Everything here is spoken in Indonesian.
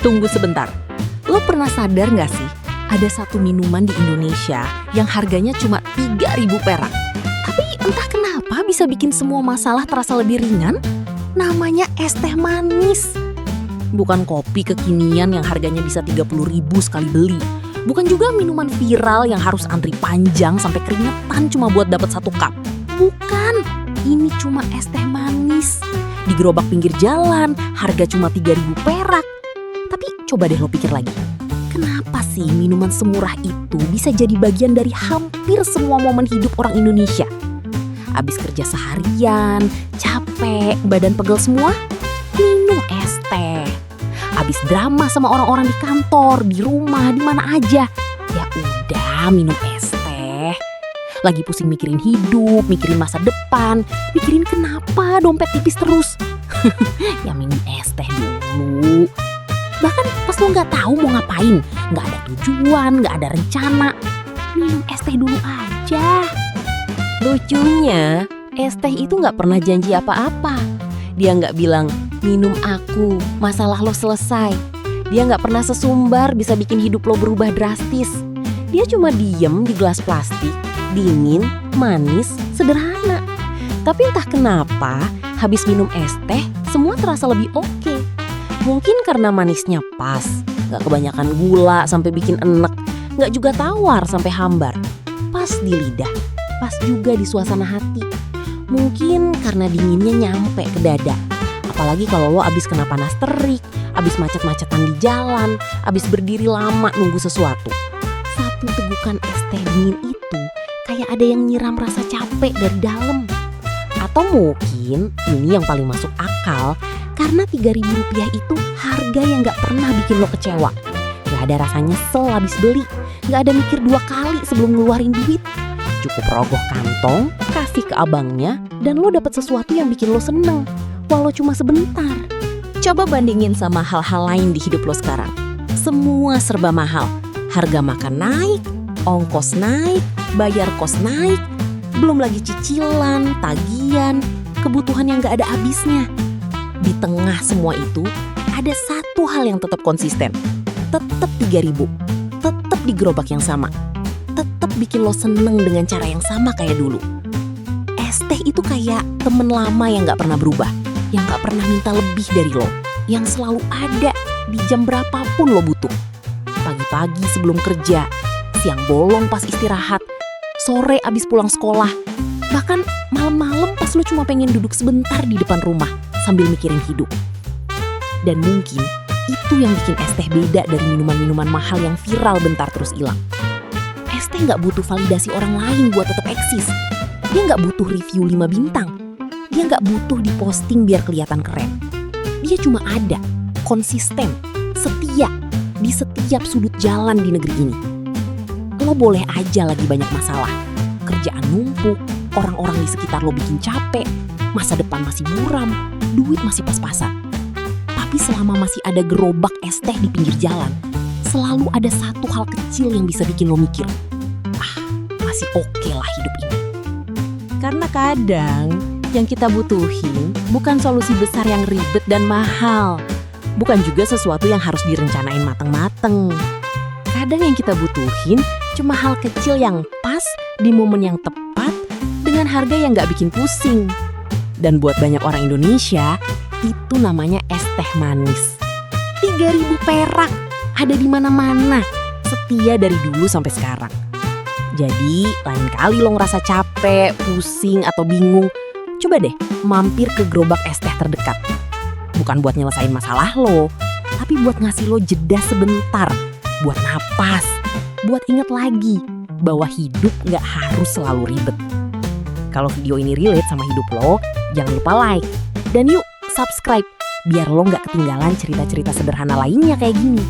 Tunggu sebentar. Lo pernah sadar nggak sih? Ada satu minuman di Indonesia yang harganya cuma 3.000 perak. Tapi entah kenapa bisa bikin semua masalah terasa lebih ringan. Namanya es teh manis. Bukan kopi kekinian yang harganya bisa 30.000 sekali beli. Bukan juga minuman viral yang harus antri panjang sampai keringetan cuma buat dapat 1 cup. Bukan, ini cuma es teh manis. Di gerobak pinggir jalan, harga cuma 3.000 perak. Tapi coba deh lo pikir lagi. Kenapa sih minuman semurah itu bisa jadi bagian dari hampir semua momen hidup orang Indonesia? Abis kerja seharian, capek, badan pegel semua, minum es teh. Abis drama sama orang-orang di kantor, di rumah, di mana aja, ya udah minum es teh. Lagi pusing mikirin hidup, mikirin masa depan, mikirin kenapa dompet tipis terus. Ya minum es teh dulu. Bahkan pas lo gak tahu mau ngapain, gak ada tujuan, gak ada rencana, minum es teh dulu aja. Lucunya, es teh itu gak pernah janji apa-apa. Dia gak bilang, minum aku, masalah lo selesai. Dia gak pernah sesumbar bisa bikin hidup lo berubah drastis. Dia cuma diem di gelas plastik, dingin, manis, sederhana. Tapi entah kenapa, habis minum es teh, semua terasa lebih oke. Mungkin karena manisnya pas, gak kebanyakan gula sampai bikin enek, gak juga tawar sampai hambar. Pas di lidah, pas juga di suasana hati. Mungkin karena dinginnya nyampe ke dada. Apalagi kalau lo abis kena panas terik, abis macet-macetan di jalan, abis berdiri lama nunggu sesuatu. Satu tegukan es teh dingin itu kayak ada yang nyiram rasa capek dari dalam. Atau mungkin ini yang paling masuk akal, karena 3.000 rupiah itu harga yang gak pernah bikin lo kecewa. Gak ada rasa nyesel abis beli, gak ada mikir 2 kali sebelum ngeluarin duit. Cukup rogoh kantong, kasih ke abangnya, dan lo dapet sesuatu yang bikin lo seneng, walau cuma sebentar. Coba bandingin sama hal-hal lain di hidup lo sekarang. Semua serba mahal, harga makan naik, ongkos naik, bayar kos naik, belum lagi cicilan, tagihan, kebutuhan yang gak ada habisnya. Di tengah semua itu, ada satu hal yang tetap konsisten. Tetap 3.000, tetap di gerobak yang sama. Tetap bikin lo seneng dengan cara yang sama kayak dulu. Es teh itu kayak temen lama yang gak pernah berubah, yang gak pernah minta lebih dari lo, yang selalu ada di jam berapapun lo butuh. Pagi-pagi sebelum kerja, siang bolong pas istirahat, sore abis pulang sekolah, bahkan malam-malam pas lo cuma pengen duduk sebentar di depan rumah sambil mikirin hidup. Dan mungkin itu yang bikin es teh beda dari minuman-minuman mahal yang viral bentar terus hilang. Es teh gak butuh validasi orang lain buat tetap eksis. Dia gak butuh review 5 bintang. Dia gak butuh diposting biar kelihatan keren. Dia cuma ada, konsisten, setia di setiap sudut jalan di negeri ini. Lo boleh aja lagi banyak masalah, kerjaan numpuk, orang-orang di sekitar lo bikin capek, masa depan masih buram, duit masih pas-pasan. Tapi selama masih ada gerobak es teh di pinggir jalan, selalu ada satu hal kecil yang bisa bikin lo mikir, masih oke lah hidup ini. Karena kadang yang kita butuhin bukan solusi besar yang ribet dan mahal. Bukan juga sesuatu yang harus direncanain mateng-mateng. Kadang yang kita butuhin cuma hal kecil yang pas di momen yang tepat dengan harga yang gak bikin pusing. Dan buat banyak orang Indonesia, itu namanya es teh manis. 3.000 perak, ada di mana-mana, setia dari dulu sampai sekarang. Jadi, lain kali lo ngerasa capek, pusing, atau bingung, coba deh mampir ke gerobak es teh terdekat. Bukan buat nyelesain masalah lo, tapi buat ngasih lo jeda sebentar, buat napas, buat inget lagi bahwa hidup gak harus selalu ribet. Kalau video ini relate sama hidup lo, jangan lupa like. Dan yuk subscribe, biar lo gak ketinggalan cerita-cerita sederhana lainnya kayak gini.